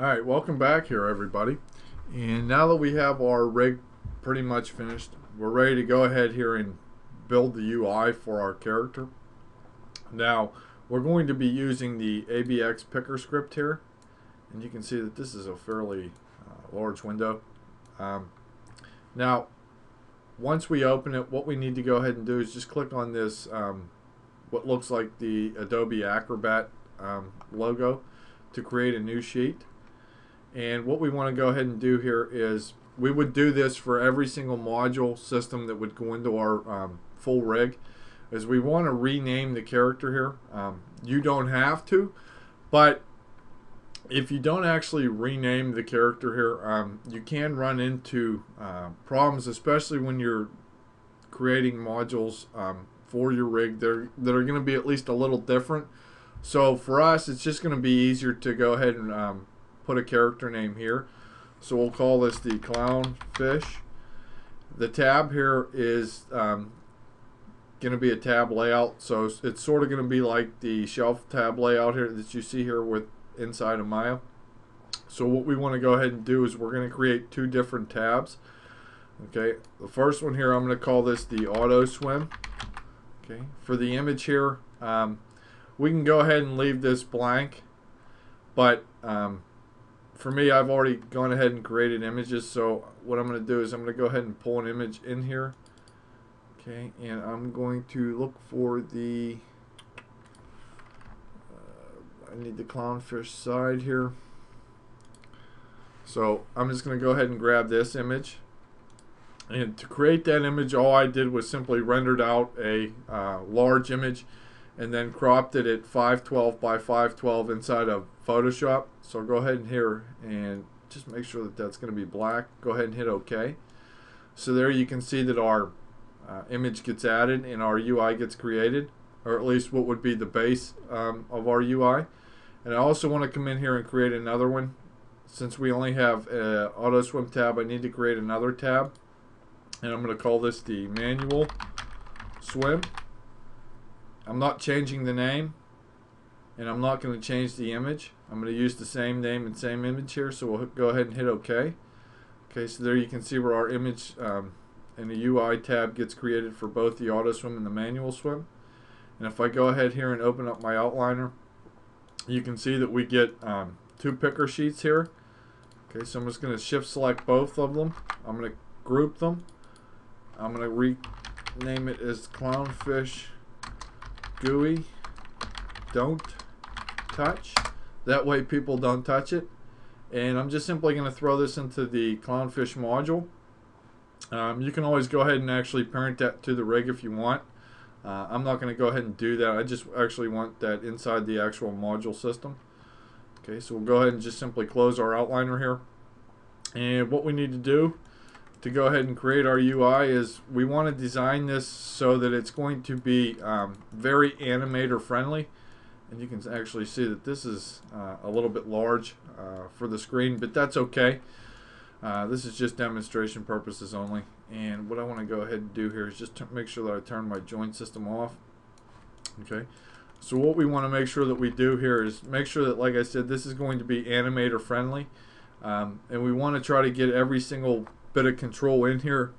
Alright, welcome back here everybody. And now that we have our rig pretty much finished, we're ready to go ahead here and build the UI for our character. Now, we're going to be using the ABX picker script here. And you can see that this is a fairly large window. Now, once we open it, what we need to go ahead and do is just click on this, what looks like the Adobe Acrobat logo to create a new sheet. And what we want to go ahead and do here is we would do this for every single module system that would go into our full rig, is we want to rename the character here. You don't have to, but if you don't actually rename the character here, you can run into problems, especially when you're creating modules for your rig that are going to be at least a little different. So for us, it's just going to be easier to go ahead and put a character name here. So we'll call this the clownfish. The tab here is going to be a tab layout, so it's sort of going to be like the shelf tab layout here that you see here with inside of Maya. So what we want to go ahead and do is we're going to create two different tabs. Okay, the first one here, I'm going to call this the auto swim. Okay, for the image here, we can go ahead and leave this blank, but for me, I've already gone ahead and created images, so what I'm going to do is I'm going to go ahead and pull an image in here. Okay, and I'm going to look for the I need the clownfish side here. So I'm just going to go ahead and grab this image. And to create that image, all I did was simply rendered out a large image and then cropped it at 512 by 512 inside of Photoshop. So go ahead and here and just make sure that that's going to be black. Go ahead and hit OK. So there you can see that our image gets added and our UI gets created, or at least what would be the base of our UI. And I also want to come in here and create another one. Since we only have an auto swim tab, I need to create another tab, and I'm going to call this the manual swim. I'm not changing the name, and I'm not going to change the image. I'm going to use the same name and same image here, so we'll go ahead and hit OK. Okay, so there you can see where our image and the UI tab gets created for both the auto swim and the manual swim. And if I go ahead here and open up my outliner, you can see that we get two picker sheets here. Okay, so I'm just going to shift select both of them. I'm going to group them. I'm going to rename it as clownfish GUI don't touch. That way people don't touch it. And I'm just simply going to throw this into the clownfish module. You can always go ahead and actually parent that to the rig if you want. I'm not going to go ahead and do that. I just actually want that inside the actual module system. Okay, so we'll go ahead and just simply close our outliner here. And what we need to do to go ahead and create our UI is we want to design this so that it's going to be very animator friendly. And you can actually see that this is a little bit large for the screen, but that's okay. This is just demonstration purposes only. And what I want to go ahead and do here is just make sure that I turn my joint system off. Okay. So what we want to make sure that we do here is make sure that, like I said, this is going to be animator friendly. And we want to try to get every single bit of control in here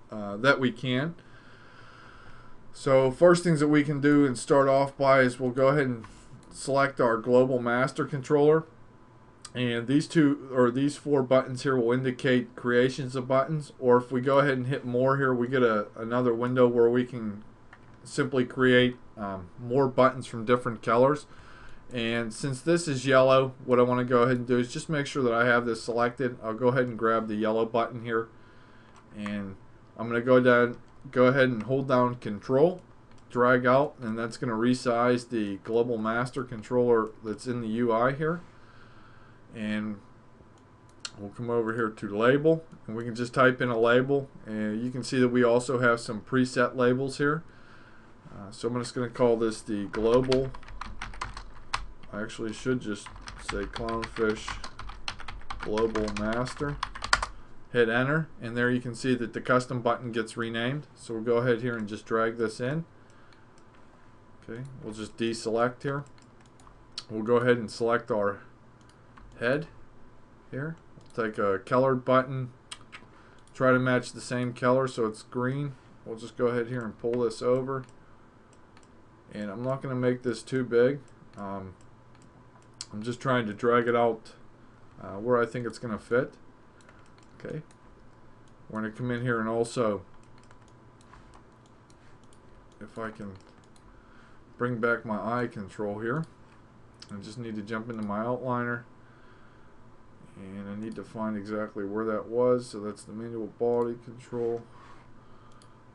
that we can. So first things that we can do and start off by is we'll go ahead and select our global master controller. And these four buttons here will indicate creations of buttons, or if we go ahead and hit more here, we get another window where we can simply create more buttons from different colors. And since this is yellow, what I want to go ahead and do is just make sure that I have this selected. I'll go ahead and grab the yellow button here, and I'm going to go ahead and hold down Control, drag out, and that's going to resize the global master controller that's in the UI here. And we'll come over here to label, and we can just type in a label, and you can see that we also have some preset labels here. So I'm just going to call this the global. I actually should just say clownfish global master. Hit enter, and there you can see that the custom button gets renamed. So we'll go ahead here and just drag this in. Okay, we'll just deselect here. We'll go ahead and select our head, here. Take a colored button, try to match the same color so it's green. We'll just go ahead here and pull this over. And I'm not going to make this too big. I'm just trying to drag it out where I think it's going to fit. Okay. We're going to come in here and also, if I can bring back my eye control here, I just need to jump into my outliner. And I need to find exactly where that was. So that's the manual body control.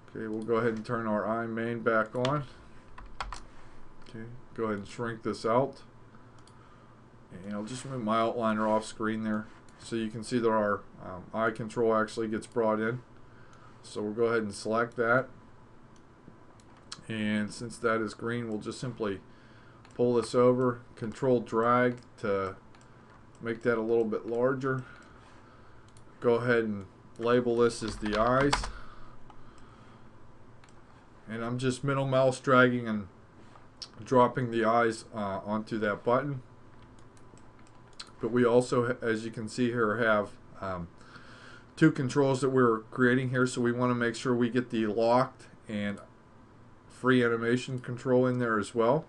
Okay, we'll go ahead and turn our eye main back on. Okay, go ahead and shrink this out. And I'll just move my outliner off screen there so you can see that our eye control actually gets brought in. So we'll go ahead and select that. And since that is green, we'll just simply pull this over, control drag to make that a little bit larger. Go ahead and label this as the eyes. And I'm just middle mouse dragging and dropping the eyes onto that button. But we also, as you can see here, have two controls that we're creating here. So we want to make sure we get the locked and free animation control in there as well.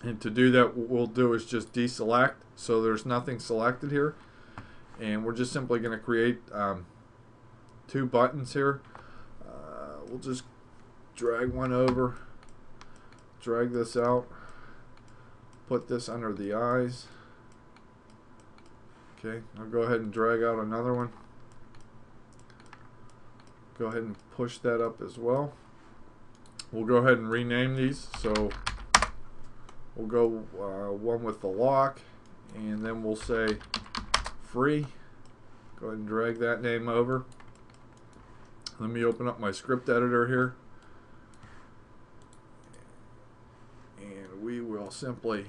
And to do that, what we'll do is just deselect, so there's nothing selected here. And we're just simply going to create two buttons here. We'll just drag one over, drag this out, put this under the eyes. Okay, I'll go ahead and drag out another one. Go ahead and push that up as well. We'll go ahead and rename these. So we'll go one with the lock, and then we'll say free. Go ahead and drag that name over. Let me open up my script editor here. And we will simply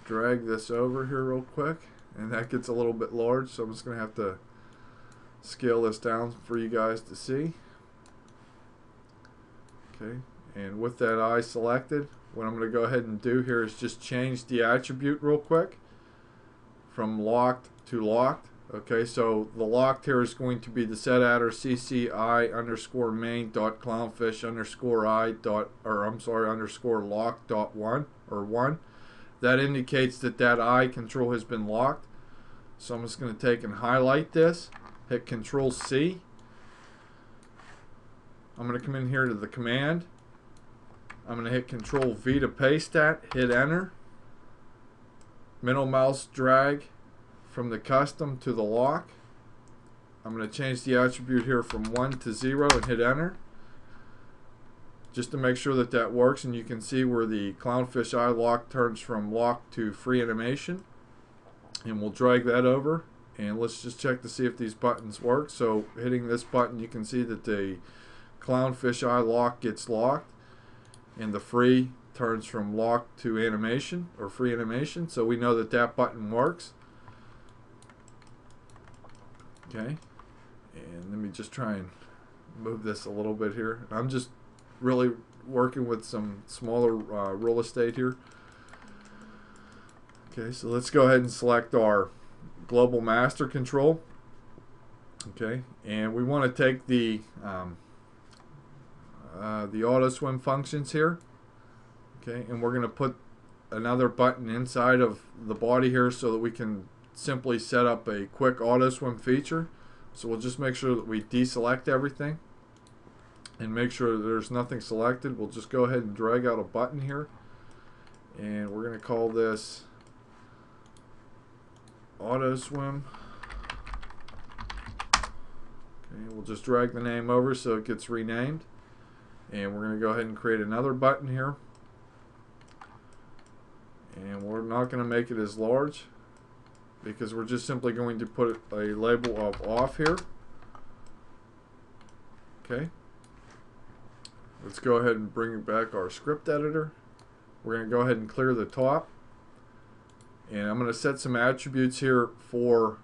drag this over here real quick. And that gets a little bit large, so I'm just going to have to scale this down for you guys to see. Okay, and with that eye selected, what I'm going to go ahead and do here is just change the attribute real quick from locked to locked. Okay, so the locked here is going to be the setatter cci underscore main dot clownfish underscore I dot, or I'm sorry, underscore lock dot one or one. That indicates that that eye control has been locked. So I'm just going to take and highlight this, hit Control C. I'm going to come in here to the command. I'm going to hit Control V to paste that, hit enter. Middle mouse drag from the custom to the lock. I'm going to change the attribute here from 1 to 0 and hit enter. Just to make sure that that works, and you can see where the clownfish eye lock turns from lock to free animation. And we'll drag that over, and let's just check to see if these buttons work. So hitting this button, you can see that the clownfish eye lock gets locked, and the free turns from lock to animation or free animation. So we know that that button works. Okay, and let me just try and move this a little bit here. I'm just really working with some smaller real estate here. Okay, so let's go ahead and select our global master control. Okay, and we want to take the auto swim functions here. Okay, and we're going to put another button inside of the body here so that we can simply set up a quick auto swim feature. So we'll just make sure that we deselect everything and make sure that there's nothing selected. We'll just go ahead and drag out a button here, and we're going to call this auto swim. Okay, we'll just drag the name over so it gets renamed, and we're going to go ahead and create another button here, and we're not going to make it as large because we're just simply going to put a label of off here. Okay, let's go ahead and bring back our script editor. We're going to go ahead and clear the top. And I'm going to set some attributes here for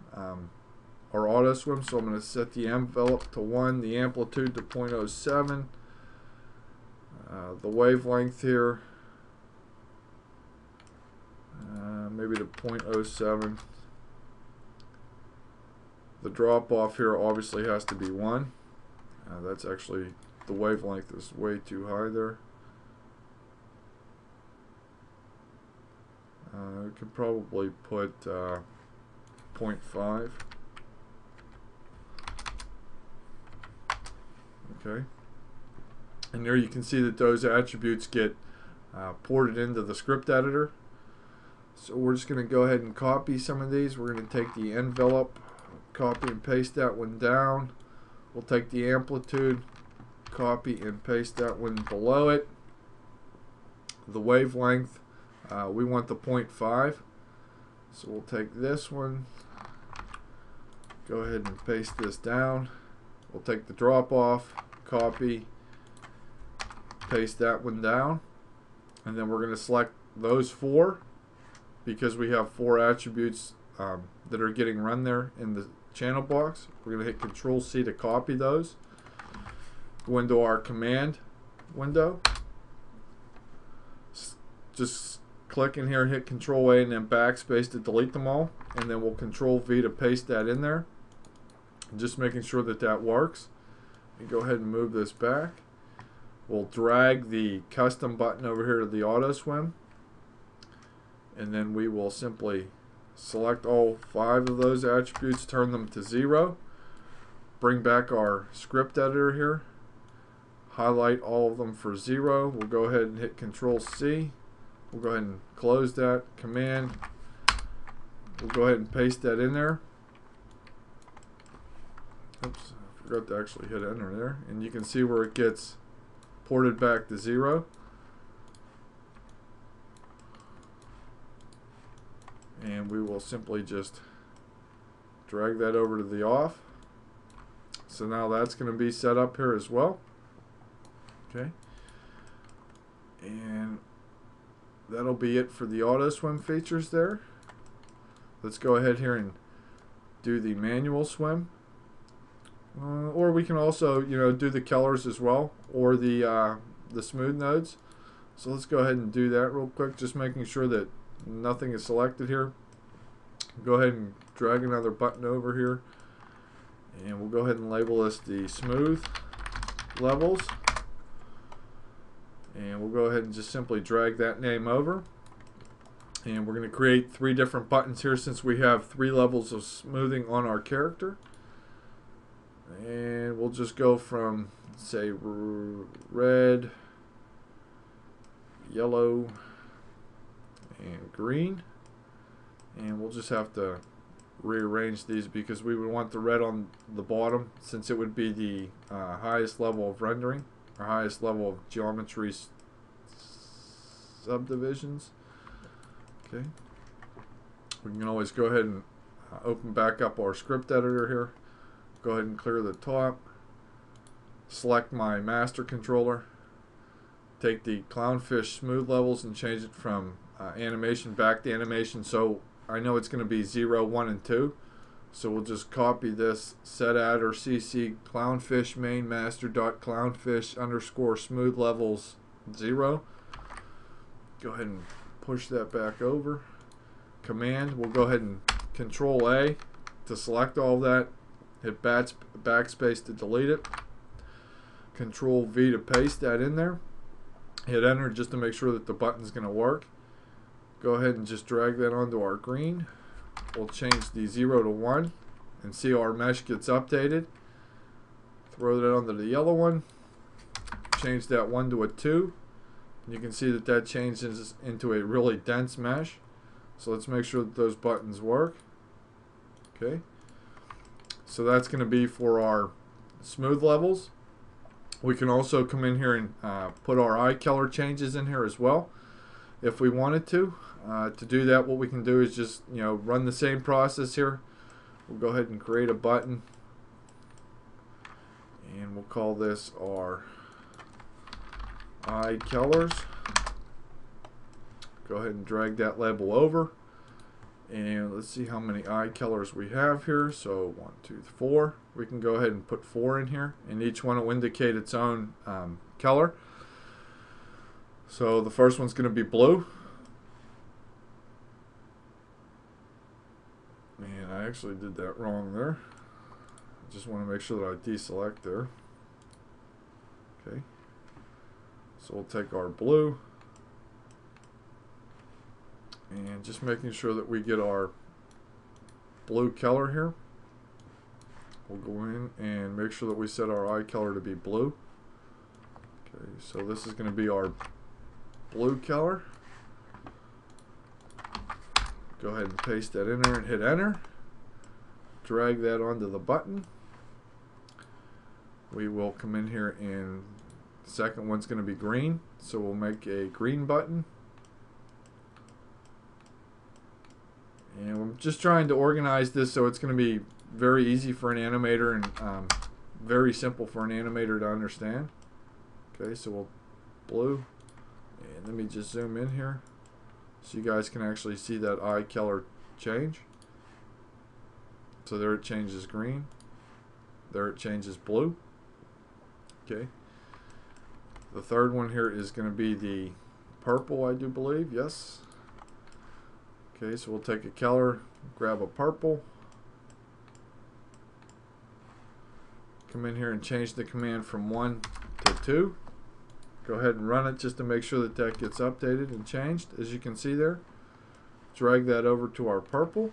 our auto swim. So I'm going to set the envelope to 1, the amplitude to 0.07, the wavelength here maybe to 0.07, The drop off here obviously has to be 1. That's actually, the wavelength is way too high there. We could probably put 0.5. Okay. And there you can see that those attributes get ported into the script editor. So we're just going to go ahead and copy some of these. We're going to take the envelope, copy and paste that one down. We'll take the amplitude, copy and paste that one below it. The wavelength, we want the 0.5. So we'll take this one, go ahead and paste this down. We'll take the drop off, copy, paste that one down. And then we're going to select those 4 because we have 4 attributes that are getting run there in the channel box. We're going to hit Control C to copy those. Go into our command window. Just click in here, hit Control A and then backspace to delete them all. And then we'll Control V to paste that in there. Just making sure that that works. And go ahead and move this back. We'll drag the custom button over here to the auto swim. And then we will simply select all 5 of those attributes, turn them to 0. Bring back our script editor here. Highlight all of them for 0. We'll go ahead and hit Control C. We'll go ahead and close that command. We'll go ahead and paste that in there. Oops, I forgot to actually hit enter there. And you can see where it gets ported back to 0. And we will simply just drag that over to the off. So now that's going to be set up here as well. Okay. And that'll be it for the auto swim features there. Let's go ahead here and do the manual swim. Or we can also, do the colors as well, or the smooth nodes. So let's go ahead and do that real quick, just making sure that nothing is selected here. Go ahead and drag another button over here, and we'll go ahead and label this the smooth levels. And we'll go ahead and just simply drag that name over. And we're going to create 3 different buttons here since we have 3 levels of smoothing on our character. And we'll just go from, say, red, yellow, and green. And we'll just have to rearrange these because we would want the red on the bottom since it would be the highest level of rendering, or highest level of geometry subdivisions. Okay. We can always go ahead and open back up our script editor here. Go ahead and clear the top. Select my master controller. Take the clownfish smooth levels and change it from animation back to animation. So I know it's going to be 0, 1, and 2. So we'll just copy this set adder cc clownfish main master dot clownfish underscore smooth levels 0. Go ahead and push that back over. Command, we'll go ahead and Control A to select all that. Hit backspace to delete it. Control V to paste that in there. Hit enter just to make sure that the button's going to work. Go ahead and just drag that onto our green. We'll change the 0 to 1 and see our mesh gets updated. Throw that onto the yellow one. Change that 1 to a 2. You can see that that changes into a really dense mesh. So let's make sure that those buttons work. Okay. So that's going to be for our smooth levels. We can also come in here and put our eye color changes in here as well if we wanted to. To do that, what we can do is just run the same process here. We'll go ahead and create a button, and we'll call this our eye colors. Go ahead and drag that label over, and let's see how many eye colors we have here. So 1, 2, 4. We can go ahead and put 4 in here, and each one will indicate its own color. So the first one's going to be blue. And I actually did that wrong there. Just want to make sure that I deselect there. Okay. So we'll take our blue and just making sure that we get our blue color here. We'll go in and make sure that we set our eye color to be blue. Okay, so this is going to be our blue color. Go ahead and paste that in there and hit enter. Drag that onto the button. We will come in here and the second one's going to be green, so we'll make a green button. And I'm just trying to organize this so it's going to be very easy for an animator and very simple for an animator to understand. Okay, so we'll blue, and let me just zoom in here so you guys can actually see that eye color change. So there it changes green, there it changes blue. Okay, the third one here is going to be the purple, I do believe. Yes. Okay, so we'll take a color, grab a purple, come in here and change the command from 1 to 2. Go ahead and run it just to make sure that that gets updated and changed. As you can see there, drag that over to our purple,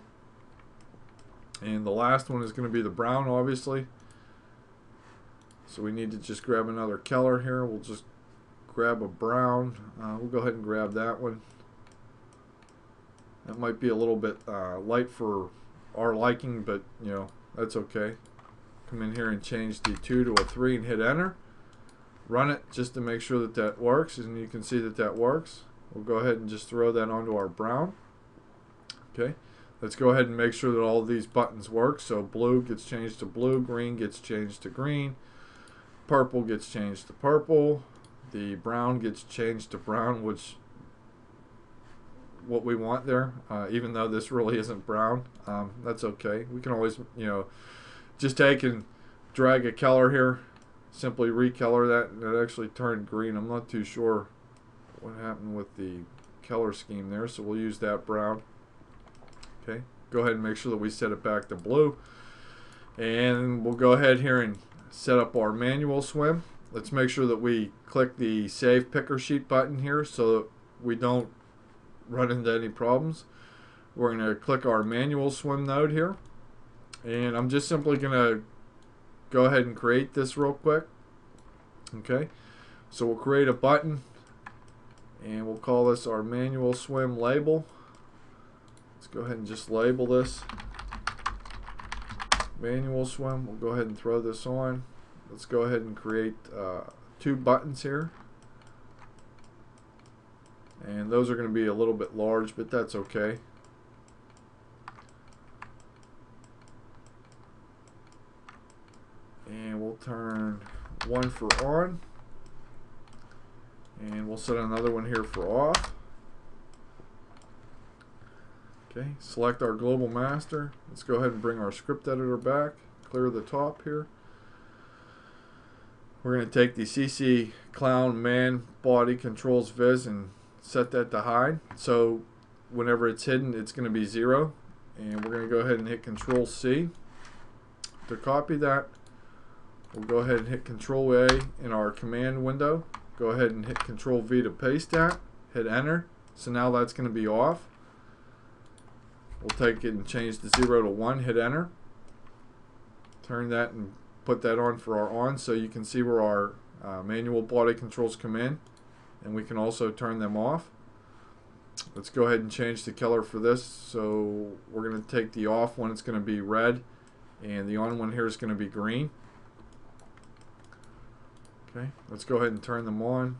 and the last one is going to be the brown, obviously. So we need to just grab another color here. We'll just grab a brown. We'll go ahead and grab that one. That might be a little bit light for our liking, but you know, that's okay. Come in here and change the 2 to a 3 and hit enter. Run it just to make sure that that works, and you can see that that works. We'll go ahead and just throw that onto our brown. Okay, let's go ahead and make sure that all of these buttons work. So blue gets changed to blue, green gets changed to green, purple gets changed to purple, the brown gets changed to brown, which what we want there, even though this really isn't brown. That's okay. We can always, you know, just take and drag a color here, simply recolor that, and it actually turned green. I'm not too sure what happened with the color scheme there, so we'll use that brown. Okay, go ahead and make sure that we set it back to blue, and we'll go ahead here and set up our manual swim. Let's make sure that we click the Save Picker Sheet button here so that we don't run into any problems. We're going to click our manual swim node here, and I'm just simply going to go ahead and create this real quick. Okay, so we'll create a button and we'll call this our manual swim label. Let's go ahead and just label this manual swim. We'll go ahead and throw this on. Let's go ahead and create 2 buttons here. And those are going to be a little bit large, but that's okay. And we'll turn one for on. And we'll set another one here for off. Okay, select our global master. Let's go ahead and bring our script editor back. Clear the top here. We're going to take the CC clown man body controls viz and set that to hide. So whenever it's hidden, it's going to be 0. And we're going to go ahead and hit Control C to copy that. We'll go ahead and hit Control A in our command window. Go ahead and hit Control V to paste that. Hit enter. So now that's going to be off. We'll take it and change the 0 to 1. Hit enter. Turn that and put that on for our on, so you can see where our manual body controls come in, and we can also turn them off. Let's go ahead and change the color for this. So we're going to take the off one, it's going to be red, and the on one here is going to be green. Okay, let's go ahead and turn them on.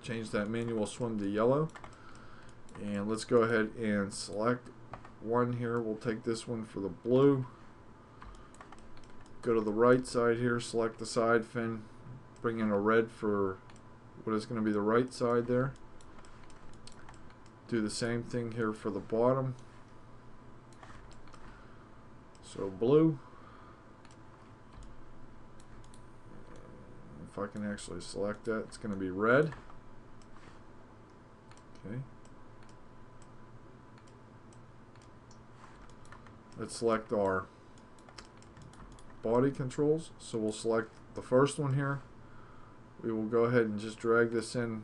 Change that manual swim to yellow, and let's go ahead and select one here. We'll take this one for the blue. Go to the right side here, select the side fin, bring in a red for what is going to be the right side there. Do the same thing here for the bottom. So blue. If I can actually select that, it's going to be red. Okay. Let's select our body controls. So we'll select the first one here. We will go ahead and just drag this in,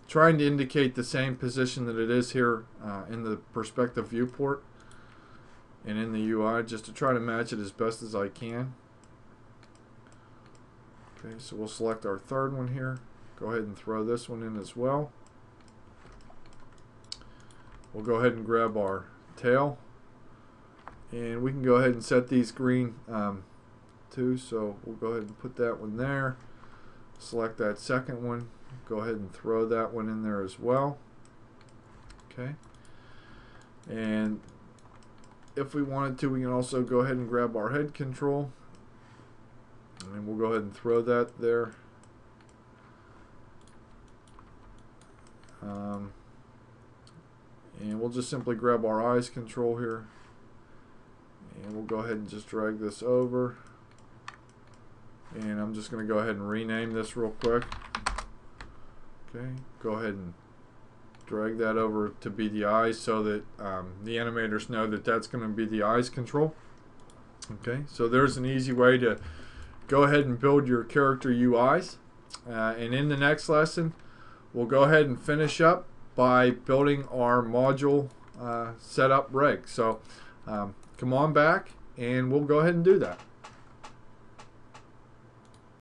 trying to indicate the same position that it is here in the perspective viewport and in the UI, just to try to match it as best as I can. Okay, so we'll select our third one here. Go ahead and throw this one in as well. We'll go ahead and grab our tail, and we can go ahead and set these green too. So we'll go ahead and put that one there. Select that second one. Go ahead and throw that one in there as well. Okay. And if we wanted to, we can also go ahead and grab our head control, and we'll go ahead and throw that there. And we'll just simply grab our eyes control here, and we'll go ahead and just drag this over. And I'm just going to go ahead and rename this real quick. Okay, go ahead and drag that over to be the eyes, so that the animators know that that's going to be the eyes control. Okay, so there's an easy way to go ahead and build your character UIs. And in the next lesson, we'll go ahead and finish up by building our module setup rig. So come on back and we'll go ahead and do that.